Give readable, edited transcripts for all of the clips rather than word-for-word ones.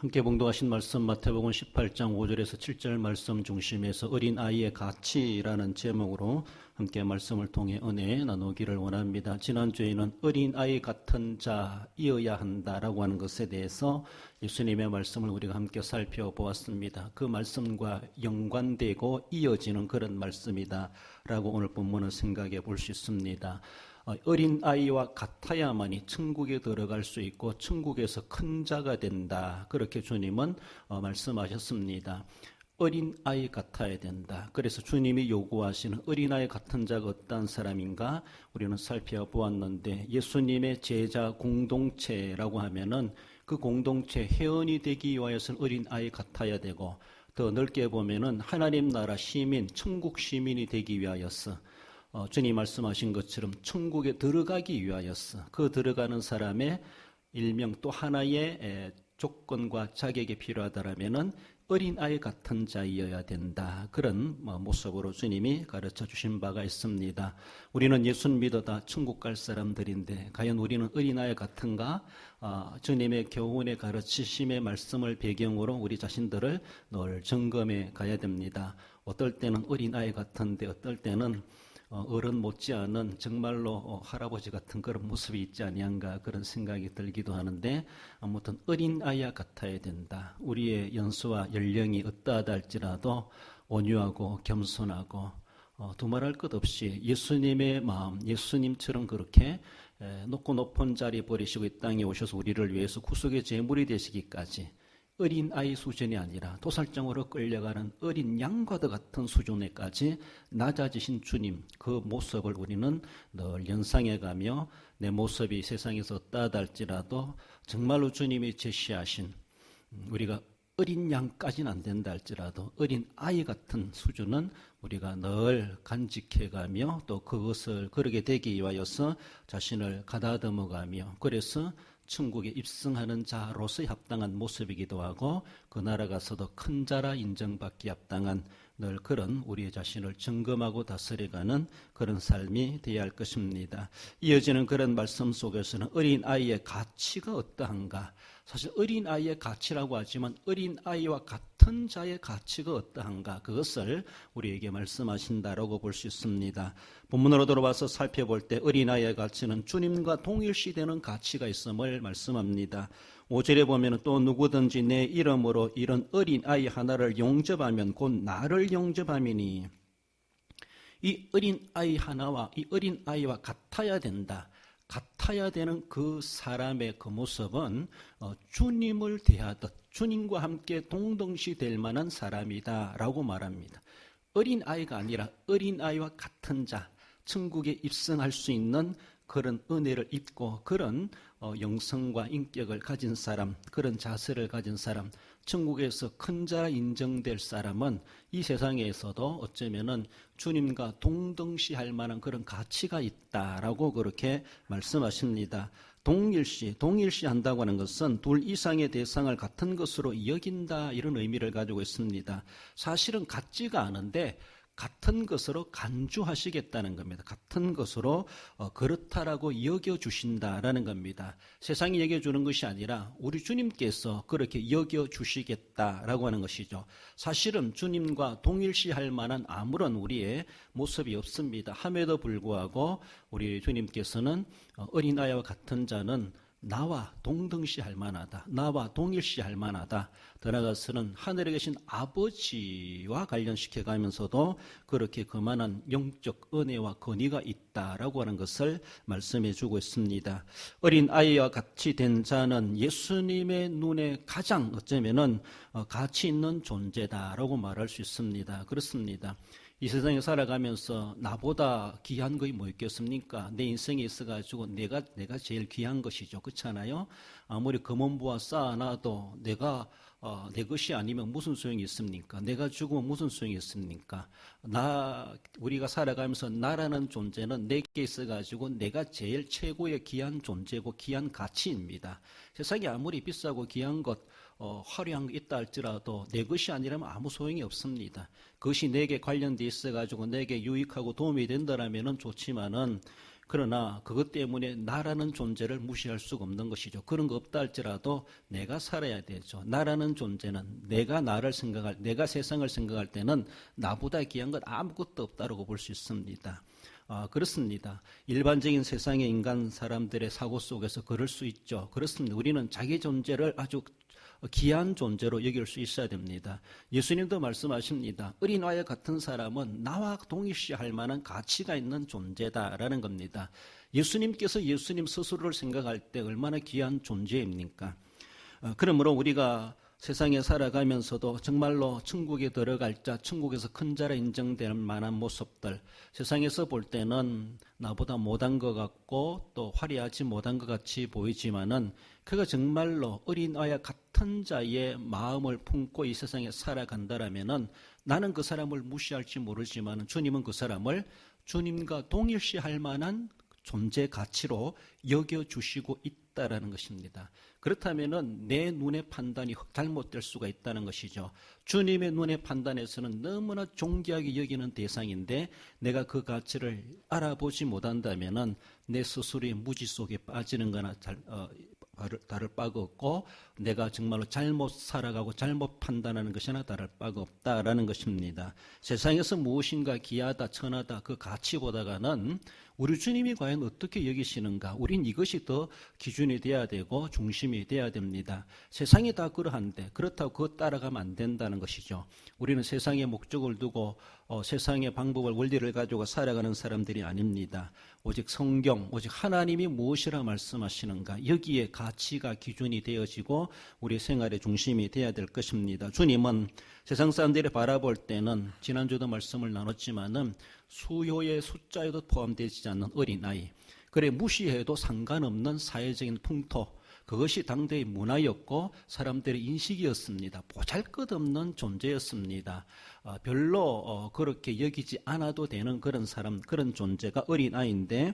함께 봉독하신 말씀 마태복음 18장 5절에서 7절 말씀 중심에서 어린아이의 가치라는 제목으로 함께 말씀을 통해 은혜 나누기를 원합니다. 지난주에는 어린아이 같은 자이어야 한다라고 하는 것에 대해서 예수님의 말씀을 우리가 함께 살펴보았습니다. 그 말씀과 연관되고 이어지는 그런 말씀이다라고 오늘 본문을 생각해 볼 수 있습니다. 어린아이와 같아야만이 천국에 들어갈 수 있고 천국에서 큰 자가 된다. 그렇게 주님은 말씀하셨습니다. 어린아이 같아야 된다. 그래서 주님이 요구하시는 어린아이 같은 자가 어떤 사람인가 우리는 살펴보았는데, 예수님의 제자 공동체라고 하면은 그 공동체 회원이 되기 위하여서는 어린아이 같아야 되고, 더 넓게 보면은 하나님 나라 시민, 천국 시민이 되기 위하여서 주님 말씀하신 것처럼 천국에 들어가기 위하여서 그 들어가는 사람의 일명 또 하나의 조건과 자격이 필요하다라면은 어린아이 같은 자이어야 된다. 그런 모습으로 주님이 가르쳐 주신 바가 있습니다. 우리는 예수를 믿어다 천국 갈 사람들인데 과연 우리는 어린아이 같은가? 주님의 교훈의 가르치심의 말씀을 배경으로 우리 자신들을 늘 점검해 가야 됩니다. 어떨 때는 어린아이 같은데 어떨 때는 어른 못지않은 정말로 할아버지 같은 그런 모습이 있지 아니한가 그런 생각이 들기도 하는데, 아무튼 어린아이와 같아야 된다. 우리의 연수와 연령이 어떠하다 할지라도 온유하고 겸손하고 두말할 것 없이 예수님의 마음, 예수님처럼 그렇게 높고 높은 자리 버리시고 이 땅에 오셔서 우리를 위해서 구속의 제물이 되시기까지 어린아이 수준이 아니라 도살장으로 끌려가는 어린 양과도 같은 수준에까지 낮아지신 주님, 그 모습을 우리는 늘 연상해가며 내 모습이 세상에서 어떠하다 할지라도 정말로 주님이 제시하신, 우리가 어린 양까지는 안 된다 할지라도 어린 아이 같은 수준은 우리가 늘 간직해가며 또 그것을 그러게 되기 위하여서 자신을 가다듬어가며, 그래서 천국에 입성하는 자로서 합당한 모습이기도 하고 그 나라 가서도 큰 자라 인정받기 합당한 늘 그런 우리의 자신을 점검하고 다스려가는 그런 삶이 되어야 할 것입니다. 이어지는 그런 말씀 속에서는 어린아이의 가치가 어떠한가? 사실 어린아이의 가치라고 하지만 어린아이와 같은 자의 가치가 어떠한가? 그것을 우리에게 말씀하신다라고 볼 수 있습니다. 본문으로 들어와서 살펴볼 때 어린아이의 가치는 주님과 동일시되는 가치가 있음을 말씀합니다. 5절에 보면 또 누구든지 내 이름으로 이런 어린아이 하나를 용접하면 곧 나를 용접함이니, 이 어린아이 하나와 이 어린아이와 같아야 된다. 같아야 되는 그 사람의 그 모습은 주님을 대하듯 주님과 함께 동등시 될 만한 사람이다 라고 말합니다. 어린아이가 아니라 어린아이와 같은 자, 천국에 입성할 수 있는 그런 은혜를 입고 그런 영성과 인격을 가진 사람, 그런 자세를 가진 사람, 천국에서 큰 자 인정될 사람은 이 세상에서도 어쩌면은 주님과 동등시할 만한 그런 가치가 있다라고 그렇게 말씀하십니다. 동일시 한다고 하는 것은 둘 이상의 대상을 같은 것으로 여긴다, 이런 의미를 가지고 있습니다. 사실은 같지가 않은데 같은 것으로 간주하시겠다는 겁니다. 같은 것으로 그렇다라고 여겨주신다라는 겁니다. 세상이 여겨주는 것이 아니라 우리 주님께서 그렇게 여겨주시겠다라고 하는 것이죠. 사실은 주님과 동일시할 만한 아무런 우리의 모습이 없습니다. 함에도 불구하고 우리 주님께서는 어린아이와 같은 자는 나와 동등시할 만하다, 나와 동일시할 만하다, 더 나아가서는 하늘에 계신 아버지와 관련시켜 가면서도 그렇게 그만한 영적 은혜와 권위가 있다라고 하는 것을 말씀해 주고 있습니다. 어린아이와 같이 된 자는 예수님의 눈에 가장 어쩌면은 가치 있는 존재다라고 말할 수 있습니다. 그렇습니다. 이 세상에 살아가면서 나보다 귀한 것이 뭐 있겠습니까? 내 인생에 있어가지고 내가 제일 귀한 것이죠. 그렇잖아요? 아무리 금은보화 쌓아놔도 내가 내 것이 아니면 무슨 소용이 있습니까? 내가 죽으면 무슨 소용이 있습니까? 우리가 살아가면서 나라는 존재는 내게 있어가지고 내가 제일 최고의 귀한 존재고 귀한 가치입니다. 세상에 아무리 비싸고 귀한 것, 화려한 게 있다 할지라도 내 것이 아니라면 아무 소용이 없습니다. 그것이 내게 관련돼 있어가지고 내게 유익하고 도움이 된다라면은 좋지만은 그러나 그것 때문에 나라는 존재를 무시할 수가 없는 것이죠. 그런 거 없다 할지라도 내가 살아야 되죠. 나라는 존재는 내가 세상을 생각할 때는 나보다 귀한 것 아무것도 없다고 볼 수 있습니다. 그렇습니다. 일반적인 세상의 인간 사람들의 사고 속에서 그럴 수 있죠. 그렇습니다. 우리는 자기 존재를 아주 귀한 존재로 여길 수 있어야 됩니다. 예수님도 말씀하십니다. 어린아이 같은 사람은 나와 동일시할 만한 가치가 있는 존재다라는 겁니다. 예수님께서 예수님 스스로를 생각할 때 얼마나 귀한 존재입니까? 그러므로 우리가 세상에 살아가면서도 정말로 천국에 들어갈 자, 천국에서 큰 자라 인정될 만한 모습들, 세상에서 볼 때는 나보다 못한 것 같고 또 화려하지 못한 것 같이 보이지만은 그가 정말로 어린아이 같은 자의 마음을 품고 이 세상에 살아간다라면은 나는 그 사람을 무시할지 모르지만 주님은 그 사람을 주님과 동일시할 만한 존재 가치로 여겨주시고 있다라는 것입니다. 그렇다면은 내 눈의 판단이 잘못될 수가 있다는 것이죠. 주님의 눈의 판단에서는 너무나 존귀하게 여기는 대상인데 내가 그 가치를 알아보지 못한다면은 내 스스로의 무지 속에 빠지는 거나 다를 바가 없고 내가 정말로 잘못 살아가고 잘못 판단하는 것이나 다를 바가 없다라는 것입니다. 세상에서 무엇인가 귀하다 천하다 그 가치보다는 우리 주님이 과연 어떻게 여기시는가, 우린 이것이 더 기준이 돼야 되고 중심이 돼야 됩니다. 세상이 다 그러한데 그렇다고 그것 따라가면 안 된다는 것이죠. 우리는 세상의 목적을 두고 세상의 방법을 원리를 가지고 살아가는 사람들이 아닙니다. 오직 성경, 오직 하나님이 무엇이라 말씀하시는가, 여기에 가치가 기준이 되어지고 우리 생활의 중심이 돼야 될 것입니다. 주님은 세상 사람들이 바라볼 때는 지난주도 말씀을 나눴지만은 수요의 숫자에도 포함되지 않는 어린아이, 그래 무시해도 상관없는 사회적인 풍토, 그것이 당대의 문화였고 사람들의 인식이었습니다. 보잘것없는 존재였습니다. 별로 그렇게 여기지 않아도 되는 그런 사람, 그런 존재가 어린아이인데,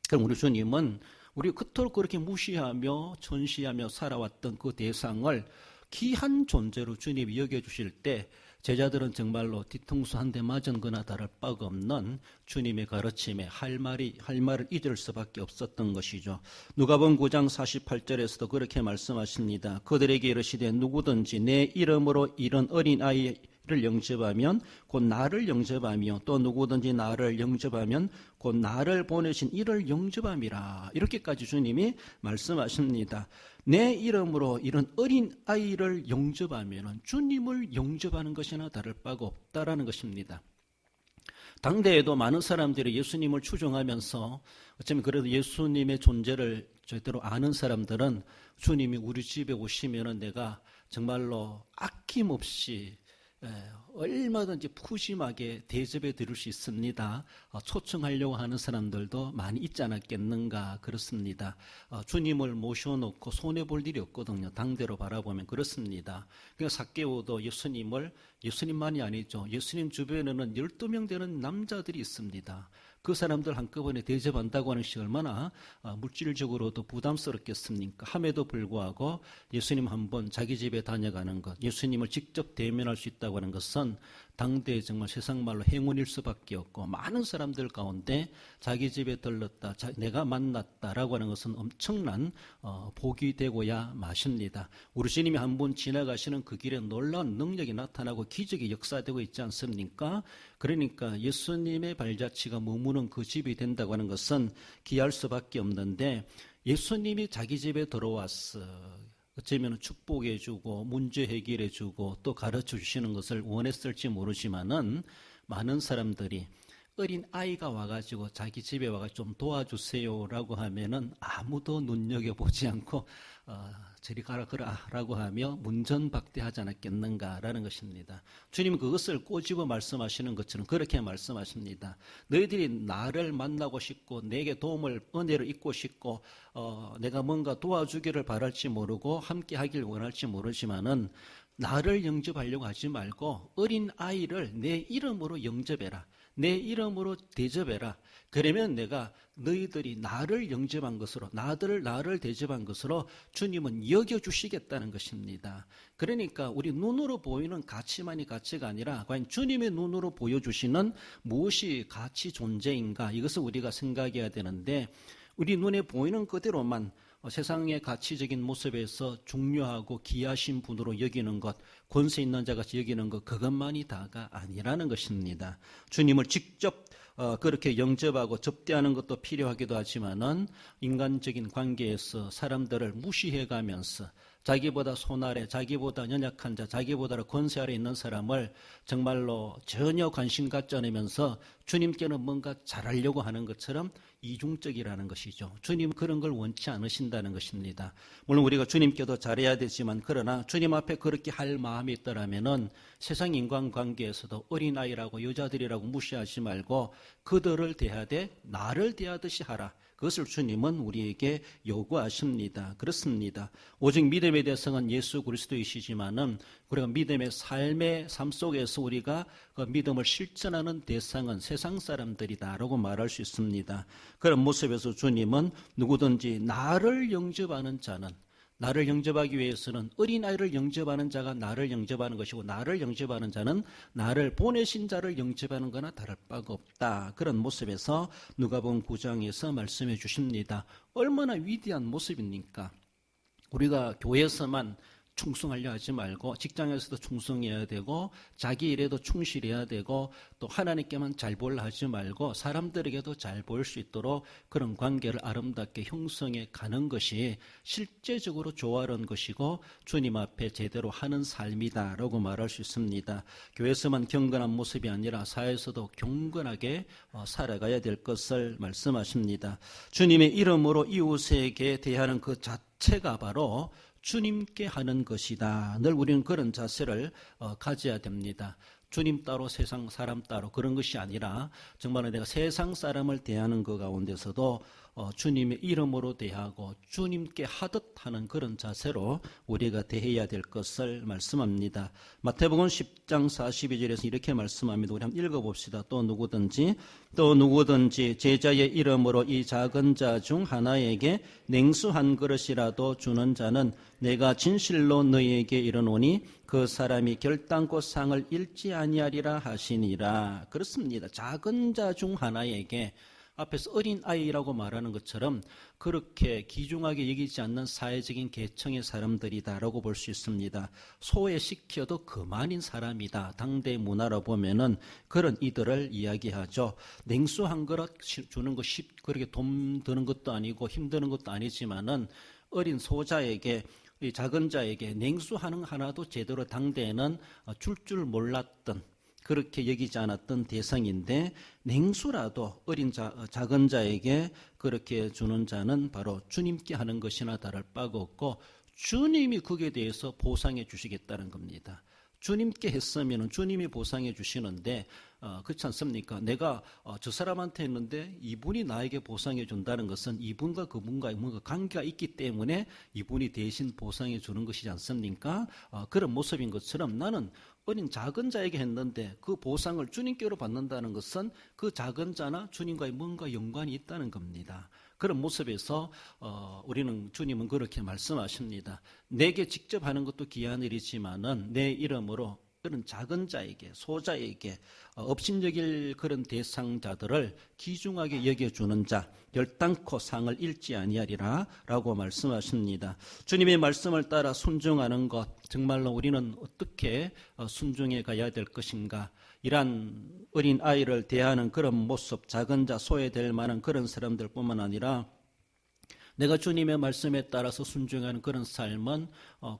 그럼 우리 주님은 우리 그토록 그렇게 무시하며 천시하며 살아왔던 그 대상을 귀한 존재로 주님이 여겨주실 때 제자들은 정말로 뒤통수 한 대 맞은 거나 다를 바가 없는 주님의 가르침에 할 말을 잊을 수밖에 없었던 것이죠. 누가복음 9장 48절에서도 그렇게 말씀하십니다. 그들에게 이르시되 누구든지 내 이름으로 이런 어린아이를 영접하면 곧 나를 영접하며 또 누구든지 나를 영접하면 곧 나를 보내신 이를 영접함이라. 이렇게까지 주님이 말씀하십니다. 내 이름으로 이런 어린아이를 영접하면 주님을 영접하는 것이나 다를 바가 없다라는 것입니다. 당대에도 많은 사람들이 예수님을 추종하면서 어쩌면 그래도 예수님의 존재를 제대로 아는 사람들은 주님이 우리 집에 오시면은 내가 정말로 아낌없이 얼마든지 푸짐하게 대접해 드릴 수 있습니다. 초청하려고 하는 사람들도 많이 있지 않았겠는가 그렇습니다. 주님을 모셔놓고 손해볼 일이 없거든요. 당대로 바라보면 그렇습니다. 그러니까 삭개오도 예수님만이 아니죠. 예수님 주변에는 12명 되는 남자들이 있습니다. 그 사람들 한꺼번에 대접한다고 하는 것이 얼마나 물질적으로도 부담스럽겠습니까? 함에도 불구하고 예수님 한번 자기 집에 다녀가는 것, 예수님을 직접 대면할 수 있다고 하는 것은 당대에 정말 세상 말로 행운일 수밖에 없고, 많은 사람들 가운데 자기 집에 들렀다, 내가 만났다라고 하는 것은 엄청난 복이 되고야 마십니다. 우리 주님이 한번 지나가시는 그 길에 놀라운 능력이 나타나고 기적이 역사되고 있지 않습니까? 그러니까 예수님의 발자취가 머무는 그 집이 된다고 하는 것은 귀할 수밖에 없는데, 예수님이 자기 집에 들어왔어 어쩌면 축복해주고 문제 해결해주고 또 가르쳐주시는 것을 원했을지 모르지만은 많은 사람들이 어린 아이가 와가지고 자기 집에 와가지고 좀 도와주세요라고 하면은 아무도 눈여겨보지 않고 저리 가라 그라라고 하며 문전박대하지 않았겠는가라는 것입니다. 주님은 그것을 꼬집어 말씀하시는 것처럼 그렇게 말씀하십니다. 너희들이 나를 만나고 싶고 내게 은혜를 입고 싶고 내가 뭔가 도와주기를 바랄지 모르고 함께 하길 원할지 모르지만은 나를 영접하려고 하지 말고 어린 아이를 내 이름으로 영접해라. 내 이름으로 대접해라. 그러면 내가 너희들이 나를 영접한 것으로, 나를 대접한 것으로 주님은 여겨주시겠다는 것입니다. 그러니까 우리 눈으로 보이는 가치만이 가치가 아니라 과연 주님의 눈으로 보여주시는 무엇이 가치 존재인가, 이것을 우리가 생각해야 되는데, 우리 눈에 보이는 그대로만 세상의 가치적인 모습에서 중요하고 귀하신 분으로 여기는 것, 권세 있는 자같이 여기는 것, 그것만이 다가 아니라는 것입니다. 주님을 직접 그렇게 영접하고 접대하는 것도 필요하기도 하지만은 인간적인 관계에서 사람들을 무시해가면서 자기보다 손아래, 자기보다 연약한 자, 자기보다 권세 아래 있는 사람을 정말로 전혀 관심 갖지 않으면서 주님께는 뭔가 잘하려고 하는 것처럼 이중적이라는 것이죠. 주님 그런 걸 원치 않으신다는 것입니다. 물론 우리가 주님께도 잘해야 되지만, 그러나 주님 앞에 그렇게 할 마음이 있더라면은 세상 인간관계에서도 어린아이라고 여자들이라고 무시하지 말고 그들을 대하되 나를 대하듯이 하라. 그것을 주님은 우리에게 요구하십니다. 그렇습니다. 오직 믿음의 대상은 예수 그리스도이시지만은 우리가 믿음의 삶 속에서 우리가 그 믿음을 실천하는 대상은 세상 사람들이다라고 말할 수 있습니다. 그런 모습에서 주님은 누구든지 나를 영접하는 자는, 나를 영접하기 위해서는 어린아이를 영접하는 자가 나를 영접하는 것이고, 나를 영접하는 자는 나를 보내신 자를 영접하는 거나 다를 바가 없다. 그런 모습에서 누가복음 9장에서 말씀해 주십니다. 얼마나 위대한 모습입니까? 우리가 교회에서만 충성하려 하지 말고 직장에서도 충성해야 되고 자기 일에도 충실해야 되고 또 하나님께만 잘 보려 하지 말고 사람들에게도 잘 보일 수 있도록 그런 관계를 아름답게 형성해 가는 것이 실제적으로 조화로운 것이고 주님 앞에 제대로 하는 삶이다라고 말할 수 있습니다. 교회에서만 경건한 모습이 아니라 사회에서도 경건하게 살아가야 될 것을 말씀하십니다. 주님의 이름으로 이웃에게 대하는 그 자체가 바로 주님께 하는 것이다. 늘 우리는 그런 자세를 가져야 됩니다. 주님 따로 세상 사람 따로 그런 것이 아니라 정말로 내가 세상 사람을 대하는 것 가운데서도 주님의 이름으로 대하고 주님께 하듯 하는 그런 자세로 우리가 대해야 될 것을 말씀합니다. 마태복음 10장 42절에서 이렇게 말씀합니다. 우리 한번 읽어봅시다. 또 누구든지 제자의 이름으로 이 작은 자 중 하나에게 냉수 한 그릇이라도 주는 자는 내가 진실로 너희에게 이르노니 그 사람이 결단코 상을 잃지 아니하리라 하시니라. 그렇습니다. 작은 자 중 하나에게, 앞에서 어린아이라고 말하는 것처럼 그렇게 귀중하게 여기지 않는 사회적인 계층의 사람들이다라고 볼 수 있습니다. 소외시켜도 그만인 사람이다. 당대 문화로 보면은 그런 이들을 이야기하죠. 냉수 한 그릇 주는 거 그렇게 돈 드는 것도 아니고 힘드는 것도 아니지만은 어린 소자에게, 이 작은 자에게 냉수 하나도 제대로 당대에는 줄 몰랐던, 그렇게 여기지 않았던 대상인데, 냉수라도 작은 자에게 그렇게 주는 자는 바로 주님께 하는 것이나 다를 바가 없고 주님이 거기에 대해서 보상해 주시겠다는 겁니다. 주님께 했으면 주님이 보상해 주시는데 그렇지 않습니까? 내가 저 사람한테 했는데 이분이 나에게 보상해 준다는 것은 이분과 그분과 뭔가 관계가 있기 때문에 이분이 대신 보상해 주는 것이지 않습니까? 그런 모습인 것처럼 나는 어린 작은 자에게 했는데 그 보상을 주님께로 받는다는 것은 그 작은 자나 주님과의 뭔가 연관이 있다는 겁니다. 그런 모습에서 주님은 그렇게 말씀하십니다. 내게 직접 하는 것도 귀한 일이지만은 내 이름으로 그런 작은 자에게, 소자에게 업신여길 그런 대상자들을 귀중하게 여겨주는 자, 결단코 상을 잃지 아니하리라 라고 말씀하십니다. 주님의 말씀을 따라 순종하는 것, 정말로 우리는 어떻게 순종해 가야 될 것인가? 이러한 어린 아이를 대하는 그런 모습, 작은 자, 소외될 만한 그런 사람들뿐만 아니라 내가 주님의 말씀에 따라서 순종하는 그런 삶은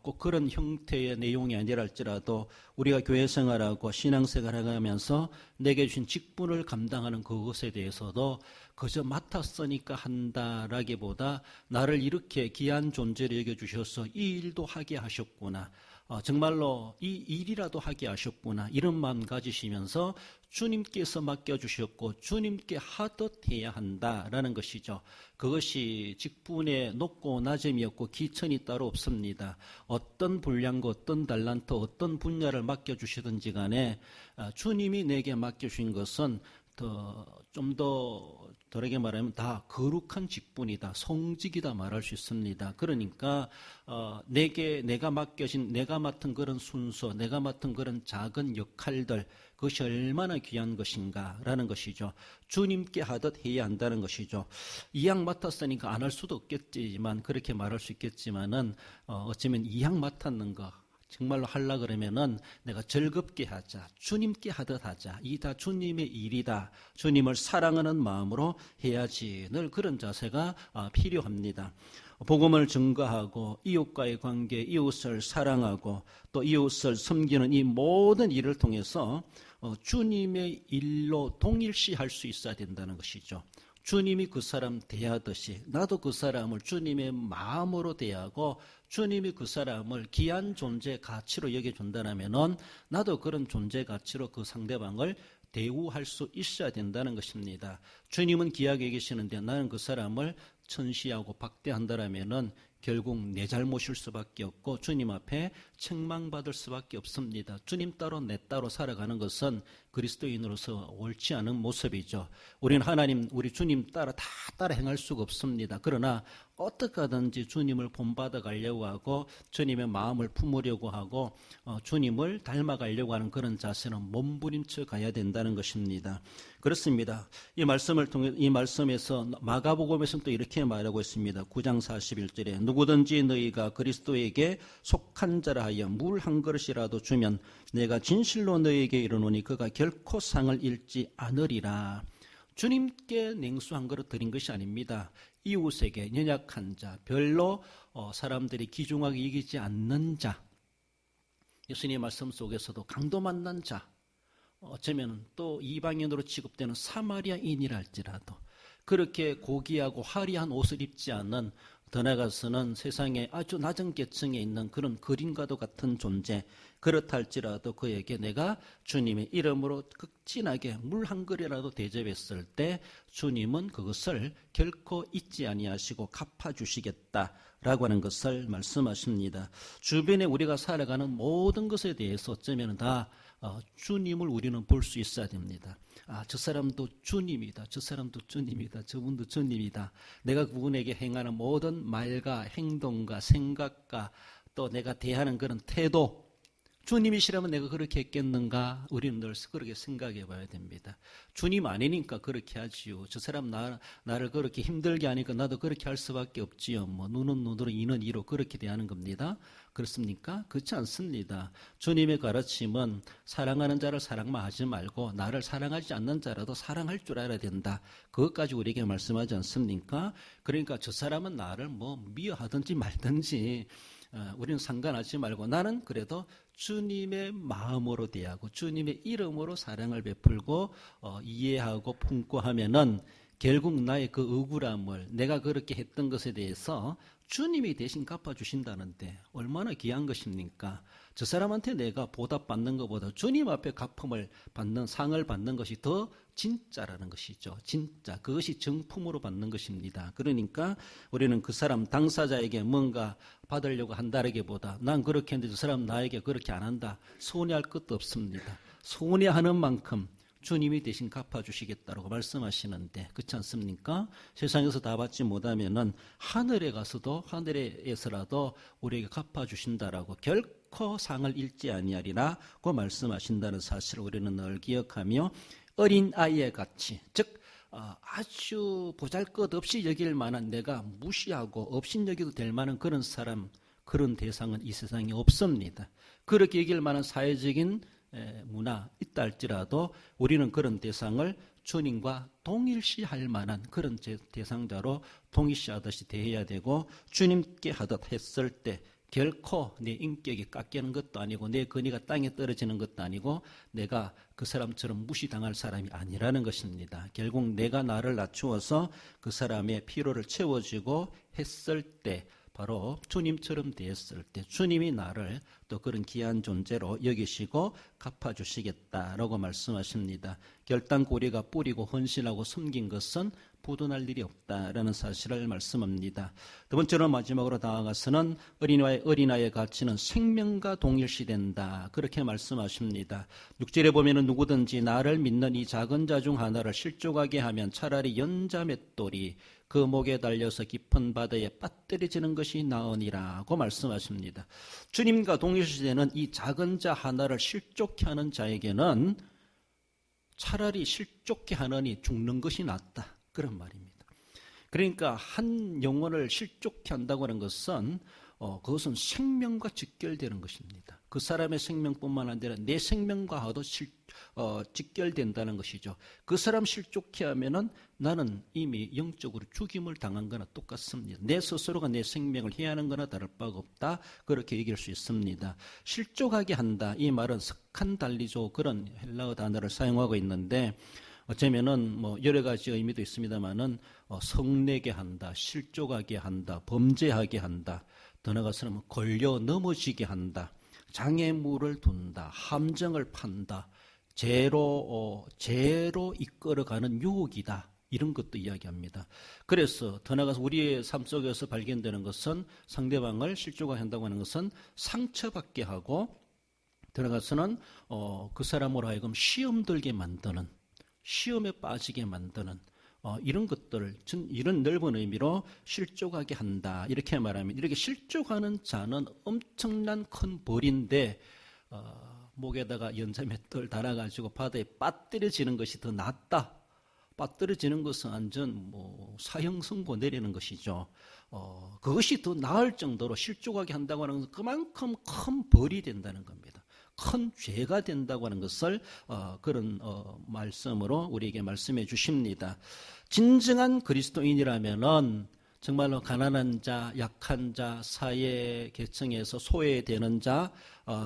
꼭 그런 형태의 내용이 아니라 할지라도 우리가 교회 생활하고 신앙생활을 하면서 내게 주신 직분을 감당하는 그것에 대해서도 그저 맡았으니까 한다라기보다 나를 이렇게 귀한 존재로 여겨주셔서 이 일도 하게 하셨구나, 정말로 이 일이라도 하게 하셨구나, 이런 마음 가지시면서 주님께서 맡겨주셨고 주님께 하듯 해야 한다라는 것이죠. 그것이 직분의 높고 낮음이 없고 기천이 따로 없습니다. 어떤 분량과 어떤 달란트, 어떤 분야를 맡겨주시든지 간에 주님이 내게 맡겨주신 것은 좀 더 다르게 말하면 다 거룩한 직분이다, 성직이다 말할 수 있습니다. 그러니까 내가 맡은 그런 순서, 내가 맡은 그런 작은 역할들, 그것이 얼마나 귀한 것인가라는 것이죠. 주님께 하듯 해야 한다는 것이죠. 이양 맡았으니까 안 할 수도 없겠지만, 그렇게 말할 수 있겠지만은 어쩌면 이양 맡았는 거 정말로 하려 그러면은 내가 즐겁게 하자, 주님께 하듯 하자, 이 다 주님의 일이다, 주님을 사랑하는 마음으로 해야지, 늘 그런 자세가 필요합니다. 복음을 증거하고 이웃과의 관계, 이웃을 사랑하고 또 이웃을 섬기는 이 모든 일을 통해서 주님의 일로 동일시할 수 있어야 된다는 것이죠. 주님이 그 사람 대하듯이 나도 그 사람을 주님의 마음으로 대하고, 주님이 그 사람을 귀한 존재 가치로 여겨준다면 나도 그런 존재 가치로 그 상대방을 대우할 수 있어야 된다는 것입니다. 주님은 귀하게 계시는데 나는 그 사람을 천시하고 박대한다면 결국 내 잘못일 수밖에 없고 주님 앞에 책망받을 수밖에 없습니다. 주님 따로 내 따로 살아가는 것은 그리스도인으로서 옳지 않은 모습이죠. 우리는 우리 주님 따라 행할 수가 없습니다. 그러나 어떻게 하든지 주님을 본받아 가려고 하고 주님의 마음을 품으려고 하고 주님을 닮아가려고 하는 그런 자세는 몸부림쳐 가야 된다는 것입니다. 그렇습니다. 이 말씀에서 마가복음에서는 또 이렇게 말하고 있습니다. 9장 41절에 누구든지 너희가 그리스도에게 속한 자라 하여 물 한 그릇이라도 주면 내가 진실로 너희에게 이르노니 그가 결코 상을 잃지 않으리라. 주님께 냉수 한 그릇 드린 것이 아닙니다. 이웃에게, 연약한 자, 별로 사람들이 귀중하게 여기지 않는 자, 예수님의 말씀 속에서도 강도 만난 자, 어쩌면 또 이방인으로 취급되는 사마리아인이라 할지라도 그렇게 고귀하고 화려한 옷을 입지 않는, 더 나아가서는 세상에 아주 낮은 계층에 있는 그런 그림과도 같은 존재, 그렇다 할지라도 그에게 내가 주님의 이름으로 극진하게 물 한 그릇이라도 대접했을 때 주님은 그것을 결코 잊지 아니하시고 갚아주시겠다라고 하는 것을 말씀하십니다. 주변에 우리가 살아가는 모든 것에 대해서 어쩌면 다 주님을 우리는 볼 수 있어야 됩니다. 저 사람도 주님이다, 저 사람도 주님이다, 저분도 주님이다. 내가 그분에게 행하는 모든 말과 행동과 생각과 또 내가 대하는 그런 태도, 주님이시라면 내가 그렇게 했겠는가? 우리는 늘 그렇게 생각해 봐야 됩니다. 주님 아니니까 그렇게 하지요. 저 사람 나를 그렇게 힘들게 하니까 나도 그렇게 할 수밖에 없지요. 눈은 눈으로 이는 이로 그렇게 대하는 겁니다. 그렇습니까? 그렇지 않습니다. 주님의 가르침은 사랑하는 자를 사랑만 하지 말고 나를 사랑하지 않는 자라도 사랑할 줄 알아야 된다. 그것까지 우리에게 말씀하지 않습니까? 그러니까 저 사람은 나를 미워하든지 말든지 우리는 상관하지 말고 나는 그래도 주님의 마음으로 대하고 주님의 이름으로 사랑을 베풀고 이해하고 품고 하면은 결국 나의 그 억울함을, 내가 그렇게 했던 것에 대해서 주님이 대신 갚아주신다는데 얼마나 귀한 것입니까? 저 사람한테 내가 보답받는 것보다 주님 앞에 갚음을 받는, 상을 받는 것이 더 진짜라는 것이죠. 진짜. 그것이 정품으로 받는 것입니다. 그러니까 우리는 그 사람 당사자에게 뭔가 받으려고 한다라기보다 난 그렇게 했는데 저 사람 나에게 그렇게 안 한다, 서운해할 것도 없습니다. 서운해하는 만큼 주님이 대신 갚아주시겠다고 말씀하시는데, 그렇지 않습니까? 세상에서 다 받지 못하면은 하늘에 가서도, 하늘에서라도 우리에게 갚아주신다라고, 결코 상을 잃지 아니하리라고 말씀하신다는 사실을 우리는 늘 기억하며, 어린 아이의 같이, 즉 아주 보잘것없이 여길 만한, 내가 무시하고 업신여기도 될 만한 그런 사람, 그런 대상은 이 세상에 없습니다. 그렇게 여길 만한 사회적인 문화 있다 할지라도 우리는 그런 대상을 주님과 동일시할 만한 그런 대상자로 동일시하듯이 대해야 되고, 주님께 하듯 했을 때 결코 내 인격이 깎이는 것도 아니고 내 근위가 땅에 떨어지는 것도 아니고 내가 그 사람처럼 무시당할 사람이 아니라는 것입니다. 결국 내가 나를 낮추어서 그 사람의 필요를 채워주고 했을 때 바로 주님처럼 되었을 때 주님이 나를 또 그런 귀한 존재로 여기시고 갚아주시겠다라고 말씀하십니다. 결단고리가 뿌리고 헌신하고 섬긴 것은 부도날 일이 없다라는 사실을 말씀합니다. 두 번째로 마지막으로 나아가서는 어린아이의 가치는 생명과 동일시된다. 그렇게 말씀하십니다. 6절에 보면은 누구든지 나를 믿는 이 작은 자 중 하나를 실족하게 하면 차라리 연자 맷돌이 그 목에 달려서 깊은 바다에 빠뜨려지는 것이 나으니라고 말씀하십니다. 주님과 동일시되는 이 작은 자 하나를 실족케 하는 자에게는 차라리 실족케 하느니 죽는 것이 낫다. 그런 말입니다. 그러니까 한 영혼을 실족케 한다고 하는 것은 그것은 생명과 직결되는 것입니다. 그 사람의 생명뿐만 아니라 내 생명과도 직결된다는 것이죠. 그 사람 실족케 하면은 나는 이미 영적으로 죽임을 당한 거나 똑같습니다. 내 스스로가 내 생명을 해하는 거나 다를 바가 없다. 그렇게 얘기할 수 있습니다. 실족하게 한다. 이 말은 스칸달리조 그런 헬라어 단어를 사용하고 있는데 어쩌면은 여러 가지 의미도 있습니다만은 성내게 한다, 실족하게 한다, 범죄하게 한다, 더 나아가서는 걸려 넘어지게 한다, 장애물을 둔다, 함정을 판다, 죄로 이끌어가는 유혹이다. 이런 것도 이야기합니다. 그래서 더 나아가서 우리의 삶 속에서 발견되는 것은 상대방을 실족하게 한다고 하는 것은 상처받게 하고 더 나아가서는 그 사람으로 하여금 시험 들게 만드는 시험에 빠지게 만드는 이런 것들을 이런 넓은 의미로 실족하게 한다 이렇게 말하면 이렇게 실족하는 자는 엄청난 큰 벌인데 목에다가 연자맷돌 달아가지고 바다에 빠뜨려지는 것이 더 낫다. 빠뜨려지는 것은 완전 사형 선고 내리는 것이죠. 그것이 더 나을 정도로 실족하게 한다고 하는 것은 그만큼 큰 벌이 된다는 겁니다. 큰 죄가 된다고 하는 것을 그런 말씀으로 우리에게 말씀해 주십니다. 진정한 그리스도인이라면은 정말로 가난한 자, 약한 자, 사회 계층에서 소외되는 자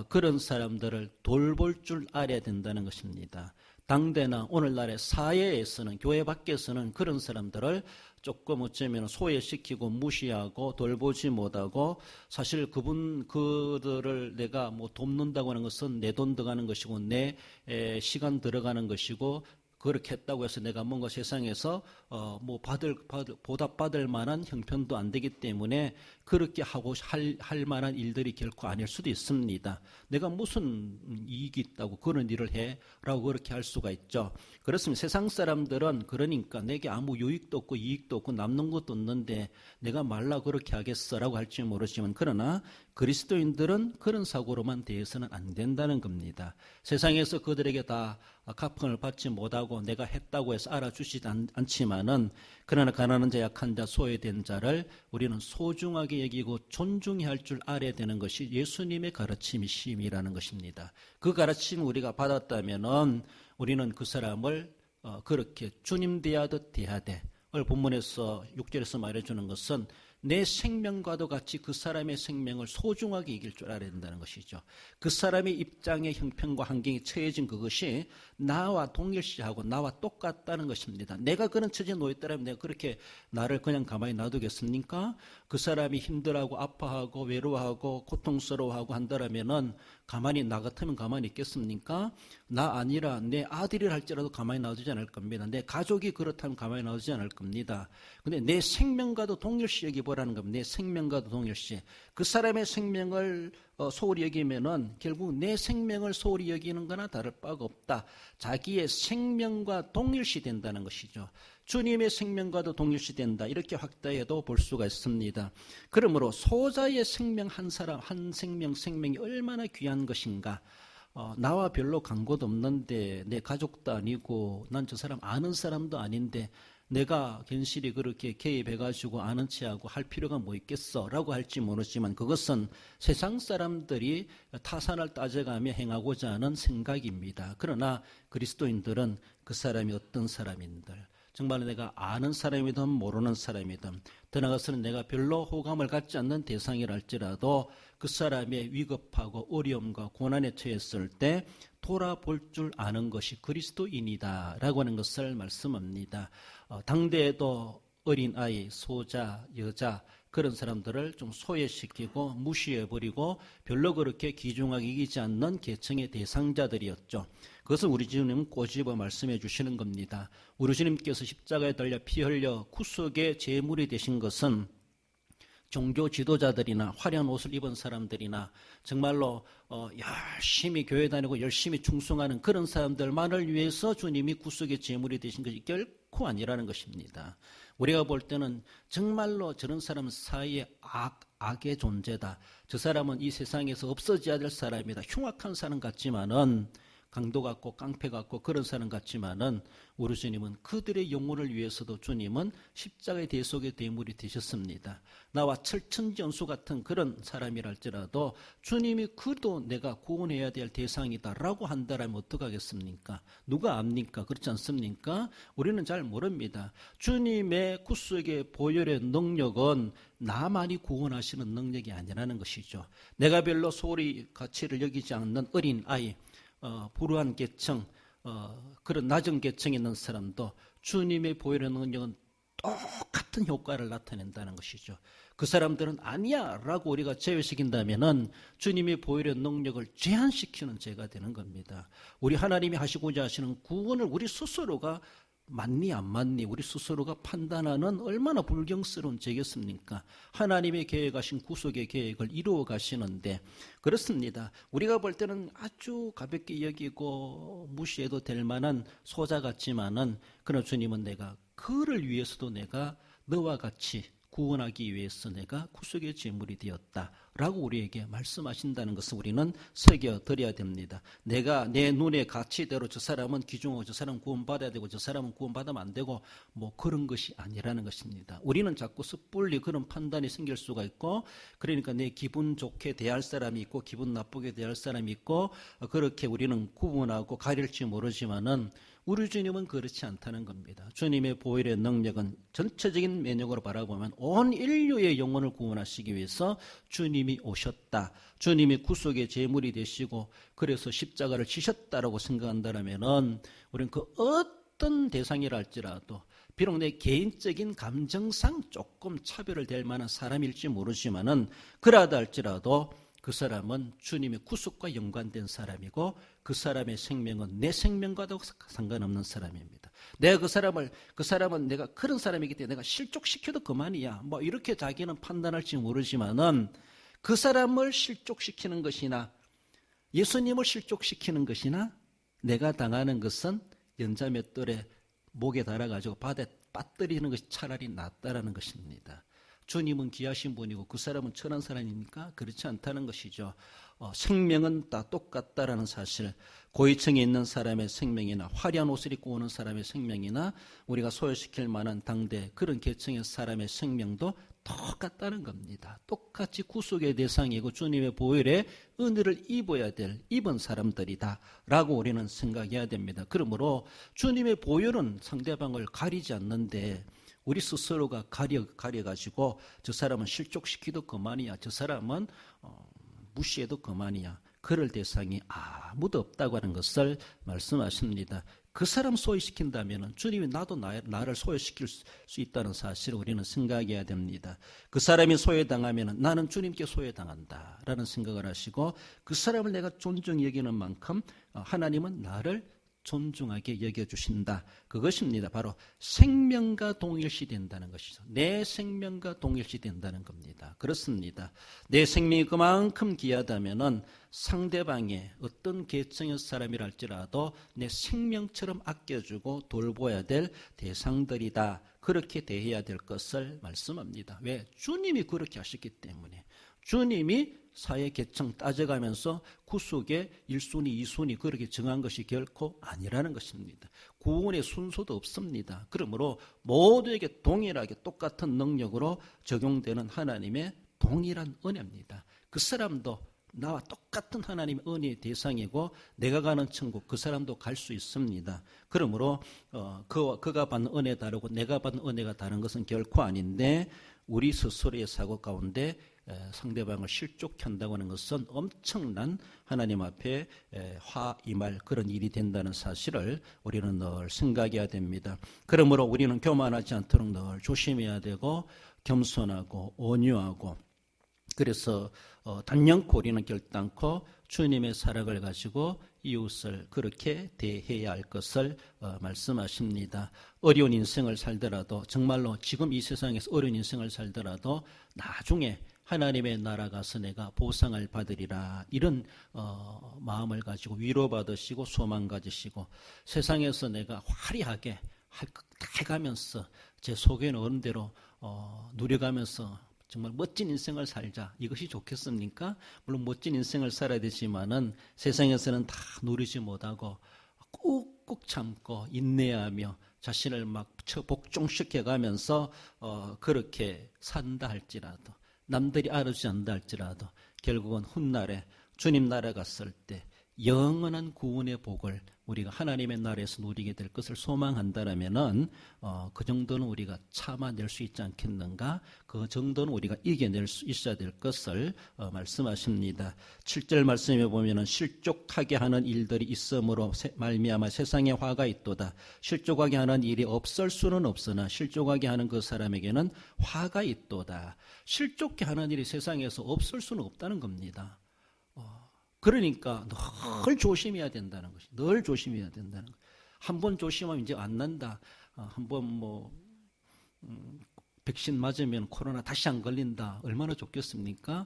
그런 사람들을 돌볼 줄 알아야 된다는 것입니다. 당대나 오늘날의 사회에서는 교회 밖에서는 그런 사람들을 조금 어쩌면 소외시키고 무시하고 돌보지 못하고 사실 그들을 내가 돕는다고 하는 것은 내 돈 들어가는 것이고 내 시간 들어가는 것이고 그렇게 했다고 해서 내가 뭔가 세상에서 보답받을 만한 형편도 안 되기 때문에 그렇게 하고 할 만한 일들이 결코 아닐 수도 있습니다. 내가 무슨 이익이 있다고 그런 일을 해? 라고 그렇게 할 수가 있죠. 그렇습니다. 세상 사람들은 그러니까 내게 아무 유익도 없고 이익도 없고 남는 것도 없는데 내가 말라 그렇게 하겠어? 라고 할지 모르지만 그러나 그리스도인들은 그런 사고로만 대해서는 안 된다는 겁니다. 세상에서 그들에게 다 가평을 받지 못하고 내가 했다고 해서 알아주시지 않지만은 그러나 가난한 자, 약한 자, 소외된 자를 우리는 소중하게 여기고 존중해야 할 줄 알아야 되는 것이 예수님의 가르침이심이라는 것입니다. 그 가르침을 우리가 받았다면은 우리는 그 사람을 그렇게 주님 대하듯 대해야 돼. 오늘 본문에서 6절에서 말해주는 것은 내 생명과도 같이 그 사람의 생명을 소중하게 여길 줄 알아야 된다는 것이죠. 그 사람의 입장의 형편과 환경이 처해진 그것이 나와 동일시하고 나와 똑같다는 것입니다. 내가 그런 처지에 놓였더라면 내가 그렇게 나를 그냥 가만히 놔두겠습니까? 그 사람이 힘들어하고 아파하고 외로워하고 고통스러워하고 한다라면은 가만히 나 같으면 가만히 있겠습니까? 나 아니라 내 아들이라 할지라도 가만히 놔두지 않을 겁니다. 내 가족이 그렇다면 가만히 놔두지 않을 겁니다. 근데 내 생명과도 동일시 여기보라는 겁니다. 내 생명과도 동일시. 그 사람의 생명을 소홀히 여기면은 결국 내 생명을 소홀히 여기는 거나 다를 바가 없다. 자기의 생명과 동일시 된다는 것이죠. 주님의 생명과도 동일시 된다. 이렇게 확대해도 볼 수가 있습니다. 그러므로 소자의 생명 한 사람, 한 생명이 얼마나 귀한 것인가. 나와 별로 간곳 없는데 내 가족도 아니고 난 저 사람 아는 사람도 아닌데 내가 괜시리 그렇게 개입해가지고 아는 체하고 할 필요가 뭐 있겠어 라고 할지 모르지만 그것은 세상 사람들이 타산을 따져가며 행하고자 하는 생각입니다. 그러나 그리스도인들은 그 사람이 어떤 사람인들 정말 내가 아는 사람이든 모르는 사람이든 더 나아가서는 내가 별로 호감을 갖지 않는 대상이라 할지라도 그 사람의 위급하고 어려움과 고난에 처했을 때 돌아볼 줄 아는 것이 그리스도인이다 라고 하는 것을 말씀합니다. 당대에도 어린아이, 소자, 여자 그런 사람들을 좀 소외시키고 무시해버리고 별로 그렇게 귀중하게 여기지 않는 계층의 대상자들이었죠. 그것을 우리 주님은 꼬집어 말씀해 주시는 겁니다. 우리 주님께서 십자가에 달려 피 흘려 구속의 제물이 되신 것은 종교 지도자들이나 화려한 옷을 입은 사람들이나 정말로 열심히 교회 다니고 열심히 충성하는 그런 사람들만을 위해서 주님이 구속의 제물이 되신 것이 결코 아니라는 것입니다. 우리가 볼 때는 정말로 저런 사람은 사이에 악의 존재다. 저 사람은 이 세상에서 없어져야 될 사람이다. 흉악한 사람 같지만은 강도 같고 깡패 같고 그런 사람 같지만은 우리 주님은 그들의 영혼을 위해서도 주님은 십자가의 대속의 대물이 되셨습니다. 나와 철천지연수 같은 그런 사람이랄지라도 주님이 그도 내가 구원해야 될 대상이다라고 한다라면 어떡하겠습니까? 누가 압니까? 그렇지 않습니까? 우리는 잘 모릅니다. 주님의 구속의 보혈의 능력은 나만이 구원하시는 능력이 아니라는 것이죠. 내가 별로 소리 가치를 여기지 않는 어린 아이, 불우한 계층, 그런 낮은 계층에 있는 사람도 주님의 보혈의 능력은 똑같은 효과를 나타낸다는 것이죠. 그 사람들은 아니야 라고 우리가 제외시킨다면은 주님의 보혈의 능력을 제한시키는 죄가 되는 겁니다. 우리 하나님이 하시고자 하시는 구원을 우리 스스로가 맞니 안 맞니 우리 스스로가 판단하는 얼마나 불경스러운 죄겠습니까? 하나님의 계획하신 구속의 계획을 이루어 가시는데 그렇습니다. 우리가 볼 때는 아주 가볍게 여기고 무시해도 될 만한 소자 같지만은 그러나 주님은 내가 그를 위해서도 내가 너와 같이 구원하기 위해서 내가 구속의 제물이 되었다라고 우리에게 말씀하신다는 것을 우리는 새겨드려야 됩니다. 내가 내 눈의 가치대로 저 사람은 귀중하고 저 사람은 구원받아야 되고 저 사람은 구원받으면 안 되고 뭐 그런 것이 아니라는 것입니다. 우리는 자꾸 섣불리 그런 판단이 생길 수가 있고 그러니까 내 기분 좋게 대할 사람이 있고 기분 나쁘게 대할 사람이 있고 그렇게 우리는 구분하고 가릴지 모르지만은 우리 주님은 그렇지 않다는 겁니다. 주님의 보혈의 능력은 전체적인 면역으로 바라보면 온 인류의 영혼을 구원하시기 위해서 주님이 오셨다. 주님이 구속의 제물이 되시고 그래서 십자가를 지셨다라고 생각한다면 우리는 그 어떤 대상이라 할지라도 비록 내 개인적인 감정상 조금 차별을 될 만한 사람일지 모르지만은 그러하다 할지라도 그 사람은 주님의 구속과 연관된 사람이고 그 사람의 생명은 내 생명과도 상관없는 사람입니다. 내가 그 사람은 내가 그런 사람이기 때문에 내가 실족시켜도 그만이야. 뭐 이렇게 자기는 판단할지 모르지만은 그 사람을 실족시키는 것이나 예수님을 실족시키는 것이나 내가 당하는 것은 연자맷돌에 목에 달아가지고 바다에 빠뜨리는 것이 차라리 낫다라는 것입니다. 주님은 귀하신 분이고 그 사람은 천한 사람입니까? 그렇지 않다는 것이죠. 생명은 다 똑같다라는 사실, 고위층에 있는 사람의 생명이나 화려한 옷을 입고 오는 사람의 생명이나 우리가 소외시킬 만한 당대 그런 계층의 사람의 생명도 똑같다는 겁니다. 똑같이 구속의 대상이고 주님의 보혈의 은혜를 입은 사람들이다 라고 우리는 생각해야 됩니다. 그러므로 주님의 보혈은 상대방을 가리지 않는데 우리 스스로가 가려가지고 저 사람은 실족시키도 그만이야. 저 사람은 무시해도 그만이야. 그럴 대상이 아무도 없다고 하는 것을 말씀하십니다. 그 사람 소외시킨다면 주님이 나도 나를 소외시킬 수 있다는 사실을 우리는 생각해야 됩니다. 그 사람이 소외당하면 나는 주님께 소외당한다라는 생각을 하시고 그 사람을 내가 존중히 여기는 만큼 하나님은 나를 존중하게 여겨주신다. 그것입니다. 바로 생명과 동일시된다는 것이죠. 내 생명과 동일시된다는 겁니다. 그렇습니다. 내 생명이 그만큼 귀하다면은 상대방의 어떤 계층의 사람이랄지라도 내 생명처럼 아껴주고 돌보아야 될 대상들이다. 그렇게 대해야 될 것을 말씀합니다. 왜? 주님이 그렇게 하셨기 때문에. 주님이 사회 계층 따져가면서 구속의 1순위, 2순위 그렇게 정한 것이 결코 아니라는 것입니다. 구원의 순서도 없습니다. 그러므로 모두에게 동일하게 똑같은 능력으로 적용되는 하나님의 동일한 은혜입니다. 그 사람도 나와 똑같은 하나님의 은혜의 대상이고 내가 가는 천국 그 사람도 갈 수 있습니다. 그러므로 그가 받는 은혜 다르고 내가 받는 은혜가 다른 것은 결코 아닌데 우리 스스로의 사고 가운데 상대방을 실족케 한다고 하는 것은 엄청난 하나님 앞에 화 임할 그런 일이 된다는 사실을 우리는 늘 생각해야 됩니다. 그러므로 우리는 교만하지 않도록 늘 조심해야 되고 겸손하고 온유하고, 그래서 단연코 우리는 결단코 주님의 사랑을 가지고 이웃을 그렇게 대해야 할 것을 말씀하십니다. 어려운 인생을 살더라도, 정말로 지금 이 세상에서 어려운 인생을 살더라도 나중에 하나님의 나라 가서 내가 보상을 받으리라, 이런 마음을 가지고 위로받으시고 소망 가지시고, 세상에서 내가 화려하게 해가면서 제 속에 있는 어른대로 누려가면서 정말 멋진 인생을 살자, 이것이 좋겠습니까? 물론 멋진 인생을 살아야 되지만은 세상에서는 다 누리지 못하고 꾹꾹 참고 인내하며 자신을 막 복종시켜가면서 그렇게 산다 할지라도, 남들이 알아주지 않는다 할지라도 결국은 훗날에 주님 나라 갔을 때 영원한 구원의 복을 우리가 하나님의 나라에서 누리게 될 것을 소망한다라면은 그 정도는 우리가 참아낼 수 있지 않겠는가? 그 정도는 우리가 이겨낼 수 있어야 될 것을 말씀하십니다. 7절 말씀에 보면은 실족하게 하는 일들이 있음으로 말미암아 세상에 화가 있도다. 실족하게 하는 일이 없을 수는 없으나 실족하게 하는 그 사람에게는 화가 있도다. 실족하게 하는 일이 세상에서 없을 수는 없다는 겁니다. 그러니까 늘 조심해야 된다는 것이, 늘 조심해야 된다는 것. 한 번 조심하면 이제 안 난다. 한번 백신 맞으면 코로나 다시 안 걸린다. 얼마나 좋겠습니까?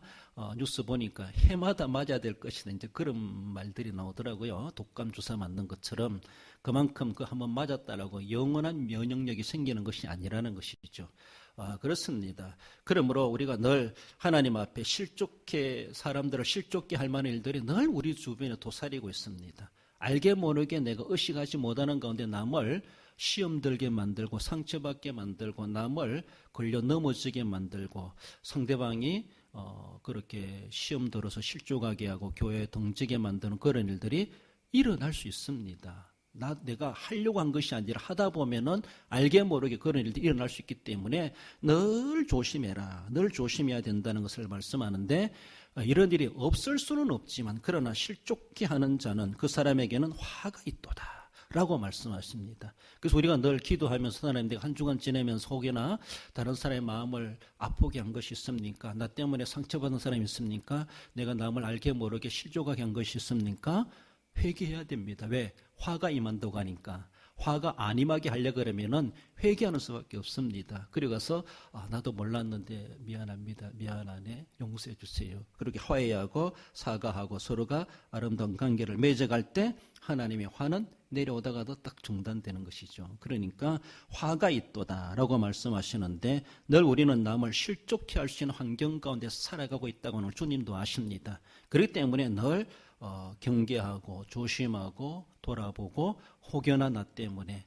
뉴스 보니까 해마다 맞아야 될 것이다. 이제 그런 말들이 나오더라고요. 독감 주사 맞는 것처럼. 그만큼 그 한번 맞았다라고 영원한 면역력이 생기는 것이 아니라는 것이죠. 그렇습니다. 그러므로 우리가 늘 하나님 앞에 사람들을 실족케 할 만한 일들이 늘 우리 주변에 도사리고 있습니다. 알게 모르게 내가 의식하지 못하는 가운데 남을 시험 들게 만들고 상처받게 만들고 남을 걸려 넘어지게 만들고 상대방이 그렇게 시험 들어서 실족하게 하고 교회에 등지게 만드는 그런 일들이 일어날 수 있습니다. 내가 하려고 한 것이 아니라 하다 보면은 알게 모르게 그런 일들이 일어날 수 있기 때문에 늘 조심해라, 늘 조심해야 된다는 것을 말씀하는데, 이런 일이 없을 수는 없지만 그러나 실족케 하는 자는 그 사람에게는 화가 있도다 라고 말씀하십니다. 그래서 우리가 늘 기도하면서 하나님, 내가 한 주간 지내면서 혹여나 다른 사람의 마음을 아프게 한 것이 있습니까? 나 때문에 상처받은 사람이 있습니까? 내가 남을 알게 모르게 실족하게 한 것이 있습니까? 회개해야 됩니다. 왜? 화가 임한다고 하니까. 화가 안 임하게 하려고 그러면은 회개하는 수밖에 없습니다. 그리고 가서 나도 몰랐는데 미안합니다. 미안하네. 용서해 주세요. 그렇게 화해하고 사과하고 서로가 아름다운 관계를 맺어갈 때 하나님의 화는 내려오다가도 딱 중단되는 것이죠. 그러니까 화가 있도다라고 말씀하시는데, 늘 우리는 남을 실족케 할 수 있는 환경 가운데 살아가고 있다고는 주님도 아십니다. 그렇기 때문에 늘 경계하고 조심하고 돌아보고, 혹여나 나 때문에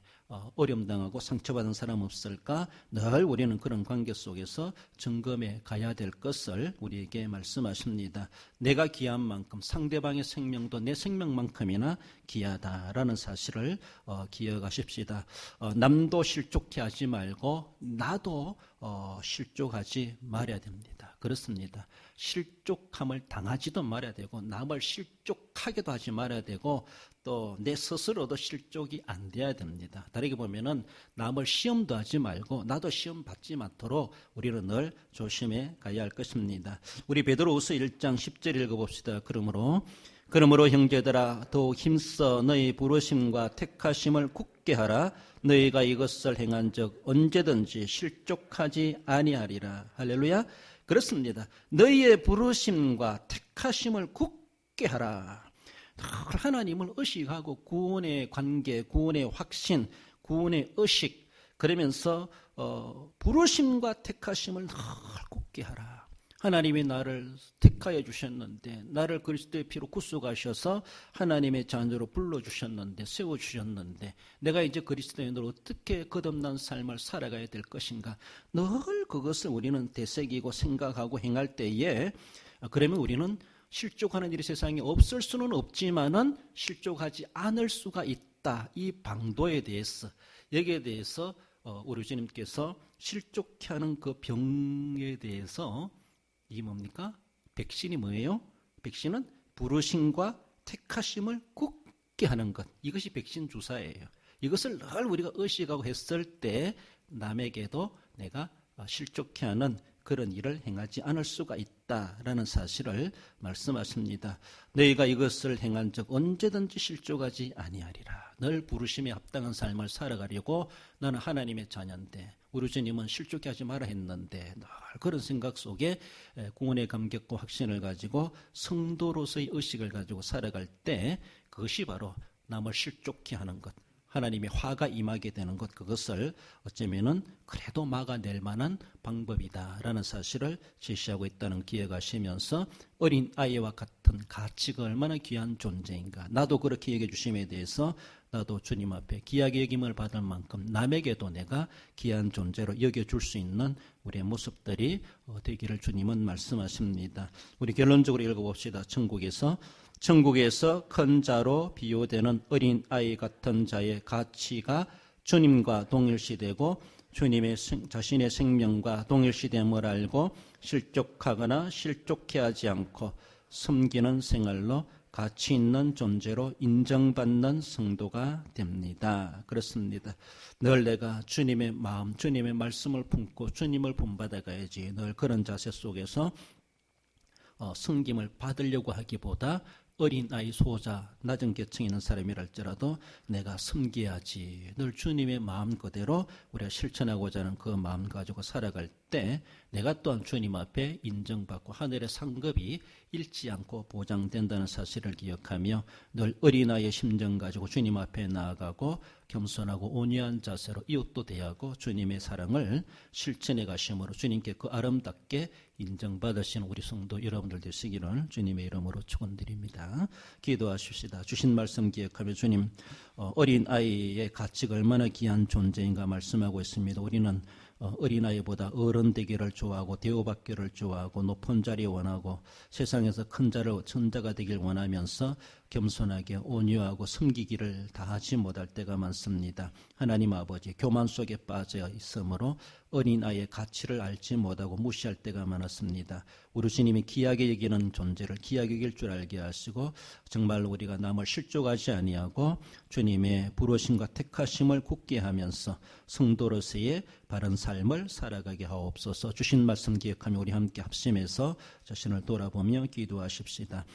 어려움당하고 상처받은 사람 없을까? 늘 우리는 그런 관계 속에서 점검해 가야 될 것을 우리에게 말씀하십니다. 내가 귀한 만큼 상대방의 생명도 내 생명만큼이나 귀하다라는 사실을 기억하십시다. 남도 실족케 하지 말고 나도 실족하지 말아야 됩니다. 그렇습니다. 실족함을 당하지도 말아야 되고 남을 실족하게도 하지 말아야 되고 또 내 스스로도 실족이 안 돼야 됩니다. 다르게 보면은 남을 시험도 하지 말고 나도 시험 받지 않도록 우리는 늘 조심해 가야 할 것입니다. 우리 베드로후서 1장 10절 읽어봅시다. 그러므로 형제들아 더욱 힘써 너희 부르심과 택하심을 굳게 하라. 너희가 이것을 행한 적 언제든지 실족하지 아니하리라. 할렐루야. 그렇습니다. 너희의 부르심과 택하심을 굳게 하라. 하나님을 의식하고 구원의 관계, 구원의 확신, 구원의 의식, 그러면서 부르심과 택하심을 늘 굳게 하라. 하나님이 나를 택하여 주셨는데, 나를 그리스도의 피로 구속하셔서 하나님의 자녀로 불러주셨는데, 세워주셨는데, 내가 이제 그리스도인으로 어떻게 거듭난 삶을 살아가야 될 것인가, 늘 그것을 우리는 되새기고 생각하고 행할 때에, 그러면 우리는 실족하는 일이 세상에 없을 수는 없지만은 실족하지 않을 수가 있다. 이 방도에 대해서, 여기에 대해서 우리 주님께서 실족케 하는 그 병에 대해서 이게 뭡니까? 백신이 뭐예요? 백신은 부르심과 택하심을 굳게 하는 것. 이것이 백신 주사예요. 이것을 늘 우리가 의식하고 했을 때 남에게도 내가 실족케 하는 그런 일을 행하지 않을 수가 있다라는 사실을 말씀하십니다. 너희가 이것을 행한 적 언제든지 실족하지 아니하리라. 늘 부르심에 합당한 삶을 살아가려고 나는 하나님의 자녀인데 우리 주님은 실족하지 하지 마라 했는데 늘 그런 생각 속에 구원의 감격과 확신을 가지고 성도로서의 의식을 가지고 살아갈 때 그것이 바로 남을 실족케 하는 것. 하나님의 화가 임하게 되는 것, 그것을 어쩌면은 그래도 막아낼 만한 방법이다라는 사실을 제시하고 있다는 기억하시면서 어린 아이와 같은 가치가 얼마나 귀한 존재인가. 나도 그렇게 얘기해 주심에 대해서 나도 주님 앞에 귀하게 여김을 받을 만큼 남에게도 내가 귀한 존재로 여겨줄 수 있는 우리의 모습들이 되기를 주님은 말씀하십니다. 우리 결론적으로 읽어봅시다. 천국에서 큰 자로 비유되는 어린 아이 같은 자의 가치가 주님과 동일시되고 주님의 자신의 생명과 동일시됨을 알고 실족하거나 실족해 하지 않고 섬기는 생활로 가치 있는 존재로 인정받는 성도가 됩니다. 그렇습니다. 늘 내가 주님의 마음, 주님의 말씀을 품고 주님을 본받아 가야지. 늘 그런 자세 속에서 섬김을 받으려고 하기보다 어린아이 소자 낮은 계층에 있는 사람이랄지라도 내가 섬겨야지. 늘 주님의 마음 그대로 우리가 실천하고자 하는 그 마음 가지고 살아갈 때 내가 또한 주님 앞에 인정받고 하늘의 상급이 잃지 않고 보장된다는 사실을 기억하며 늘 어린아이의 심정 가지고 주님 앞에 나아가고 겸손하고 온유한 자세로 이웃도 대하고 주님의 사랑을 실천해 가심으로 주님께 그 아름답게 인정받으시는 우리 성도 여러분들 되시기를 주님의 이름으로 축원드립니다. 기도하십시다. 주신 말씀 기억하며 주님, 어린아이의 가치가 얼마나 귀한 존재인가 말씀하고 있습니다. 우리는 어린아이보다 어른 되기를 좋아하고 대우받기를 좋아하고 높은 자리 원하고 세상에서 큰 자를 천자가 되길 원하면서 겸손하게 온유하고 섬기기를 다하지 못할 때가 많습니다. 하나님 아버지, 교만 속에 빠져 있으므로 어린아이의 가치를 알지 못하고 무시할 때가 많았습니다. 우리 주님이 귀하게 여기는 존재를 귀하게 여길 줄 알게 하시고 정말 우리가 남을 실족하지 아니하고 주님의 부르심과 택하심을 굳게 하면서 성도로서의 바른 삶을 살아가게 하옵소서. 주신 말씀 기억하며 우리 함께 합심해서 자신을 돌아보며 기도하십시다.